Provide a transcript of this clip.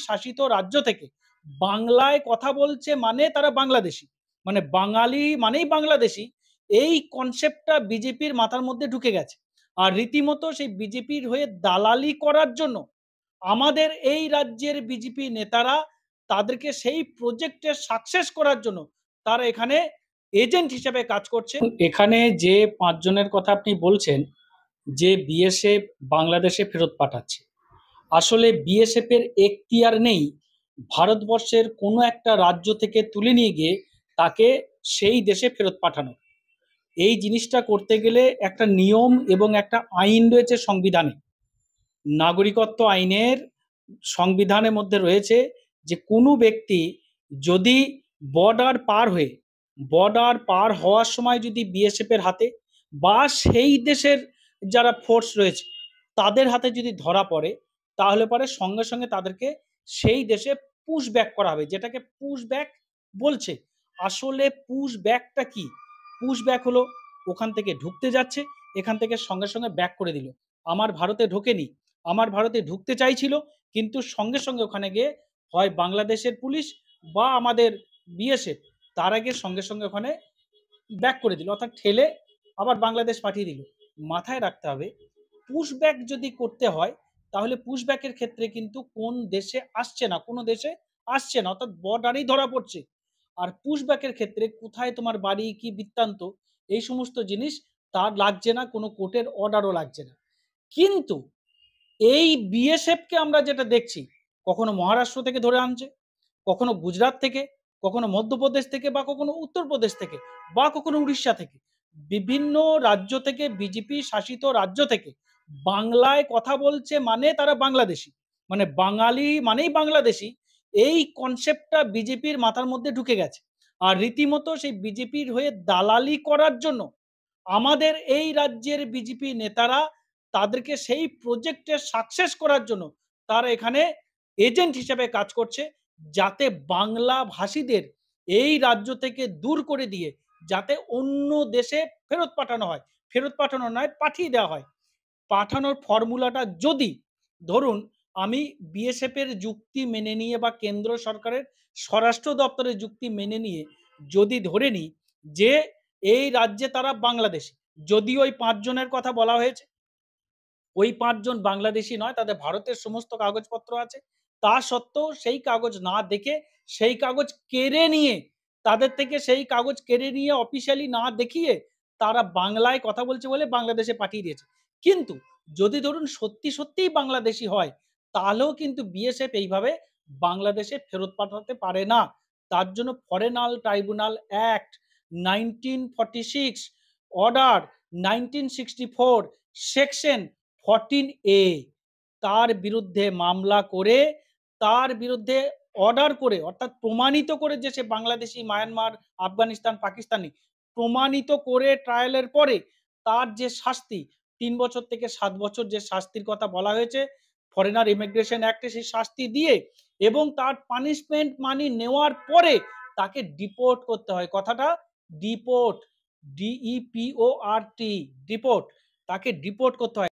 শাসিত রাজ্য থেকে বাংলায় কথা বলছে মানে তারা বাংলাদেশি, মানে বাঙালি মানেই বাংলাদেশি, এই কনসেপ্টটা বিজেপির মাথার মধ্যে ঢুকে গেছে। আর রীতিমতো সেই বিজেপির হয়ে দালালি করার জন্য আমাদের এই রাজ্যের বিজেপি নেতারা তাদেরকে সেই প্রজেক্টে সাকসেস করার জন্য তারা এখানে এজেন্ট হিসেবে কাজ করছে। এখানে যে 5 জনের কথা আপনি বলছেন যে বিএসএফ বাংলাদেশে ফেরত পাঠাচ্ছে, আসলে বিএসএফ এর এখতিয়ার নেই ভারতবর্ষের কোনো একটা রাজ্য থেকে তুলে নিয়ে গিয়ে তাকে সেই দেশে ফেরত পাঠানো। এই জিনিসটা করতে গেলে একটা নিয়ম এবং একটা আইন রয়েছে সংবিধানে। নাগরিকত্ব আইনের সংবিধানের মধ্যে রয়েছে যে কোনো ব্যক্তি যদি বর্ডার পার হওয়ার সময় যদি বিএসএফ এর হাতে বা সেই দেশের যারা ফোর্স রয়েছে তাদের হাতে যদি ধরা পড়ে, তাহলে পরে সঙ্গে সঙ্গে তাদেরকে সেই দেশে পুশ ব্যাক করা হবে, যেটাকে পুশ ব্যাক বলছে। আসলে পুশ ব্যাকটা কি? পুশ ব্যাক হলো ওখান থেকে ঢুকতে যাচ্ছে, এখান থেকে সঙ্গে সঙ্গে ব্যাক করে দিল। আমার ভারতে ঢোকেনি, আমার ভারতে ঢুকতে চাইছিল, কিন্তু সঙ্গে সঙ্গে ওখানে গিয়ে হয় বাংলাদেশের পুলিশ বা আমাদের বিএসএফ তার আগে সঙ্গে সঙ্গে ওখানে ব্যাক করে দিল, অর্থাৎ ঠেলে আবার বাংলাদেশ পাঠিয়ে দিল। মাথায় রাখতে হবে, পুশ ব্যাক যদি করতে হয় তাহলে পুশ ব্যাকের ক্ষেত্রে কিন্তু কোন দেশে আসছে না, কোনো দেশে আসছে না, অর্থাৎ বর্ডারেই ধরা পড়ছে। আর পুশ ব্যাকের ক্ষেত্রে কোথায় তোমার বাড়ি, কি বৃত্তান্ত, এই সমস্ত জিনিস তার লাগছে না, কোনো কোর্টের অর্ডারও লাগছে না। কিন্তু এই বিএসএফকে আমরা যেটা দেখছি, কখনো মহারাষ্ট্র থেকে ধরে আনছে, কখনো গুজরাট থেকে, কখনো মধ্যপ্রদেশ থেকে, বা কখনো উত্তরপ্রদেশ থেকে, বা কখনো উড়িষ্যা থেকে, বিভিন্ন রাজ্য থেকে, বিজেপি শাসিত রাজ্য থেকে বাংলায় কথা বলছে মানে তারা বাংলাদেশি, মানে বাঙালি মানেই বাংলাদেশি, এই কনসেপ্টটা বিজেপির মাথার মধ্যে ঢুকে গেছে। আর রীতিমতো সেই বিজেপির হয়ে দালালি করার জন্য আমাদের এই রাজ্যের বিজেপি নেতারা তাদেরকে সেই প্রজেক্টে সাকসেস করার জন্য তারা এখানে এজেন্ট হিসেবে কাজ করছে, যাতে বাংলা ভাষীদের এই রাজ্য থেকে দূর করে দিয়ে যাতে অন্য দেশে ফেরত পাঠানো হয়, ফেরত পাঠানো নয়, পাঠিয়ে দেওয়া হয়। পাঠানোর ফর্মুলাটা যদি ধরুন আমি বিএসএফ এর যুক্তি মেনে নিয়ে বা কেন্দ্র সরকারের স্বরাষ্ট্র দপ্তরের যুক্তি মেনে নিয়ে যদি ধরে নিই যে এই রাজ্যে তারা বাংলাদেশি, যদিও ওই 5 জনের কথা বলা হয়েছে, ওই 5 জন বাংলাদেশি নয়, তাদের ভারতের সমস্ত কাগজপত্র আছে, তা সত্ত্বেও সেই কাগজ না দেখে, সেই কাগজ কেড়ে নিয়ে, তাদের থেকে সেই কাগজ কেড়ে নিয়ে অফিসিয়ালি না দেখিয়ে তারা বাংলায় কথা বলছে বলে বাংলাদেশে পাঠিয়ে দিয়েছে। কিন্তু যদি ধরুন সত্যি সত্যিই বাংলাদেশি হয়, তাহলেও কিন্তু বিএসএফ এইভাবে বাংলাদেশে ফেরত পাঠাতে পারে না। তার জন্য foreigners tribunal act 1946, order 1964, section 14A, তার বিরুদ্ধে মামলা করে, তার বিরুদ্ধে অর্ডার করে, অর্থাৎ প্রমাণিত করে যে সে বাংলাদেশি, মায়ানমার, আফগানিস্তান, পাকিস্তানি, প্রমাণিত করে ট্রায়ালের পরে তার যে শাস্তি 3 বছর থেকে 7 বছর যে শাস্তির কথা বলা হয়েছে ফরেনার ইমিগ্রেশন অ্যাক্টে, সেই শাস্তি দিয়ে এবং তার পানিশমেন্ট মানি নেওয়ার পরে তাকে ডিপোর্ট করতে হয়। কথাটা ডিপোর্ট, DEPORT, ডিপোর্ট, তাকে ডিপোর্ট করতে হয়।